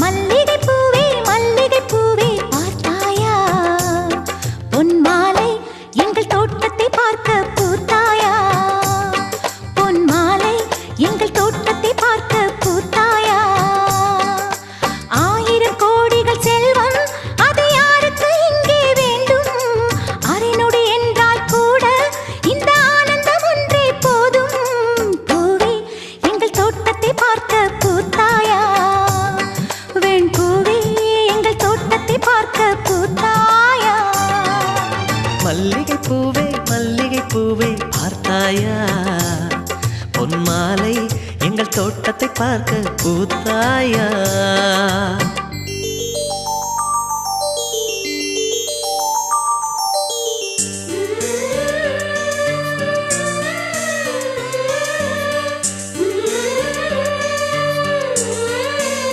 மல்லிகை பூவே மல்லிகை பூவே பார்த்தாயா பொன் மாலை எங்கள் தோட்டத்தை பார்க்க பூத்தாயா பொன் மாலை எங்கள் தோட்டத்தை பார்க்க பூத்தாயா ஆயிரம் கோடிகள் செல்வம் அது யாருக்கு இங்கே வேண்டும் அரைநொடி என்றால் கூட இந்த ஆனந்தம் ஒன்றே போதும் பூவே எங்கள் தோட்டத்தை பார்க்க பூத்தாயா வெண் பூவே எங்கள் தோட்டத்தை பார்க்க பூத்தாயா மல்லிகை பூவே பார்த்தாயா பொன் மாலை எங்கள் தோட்டத்தை பார்க்க பூத்தாயா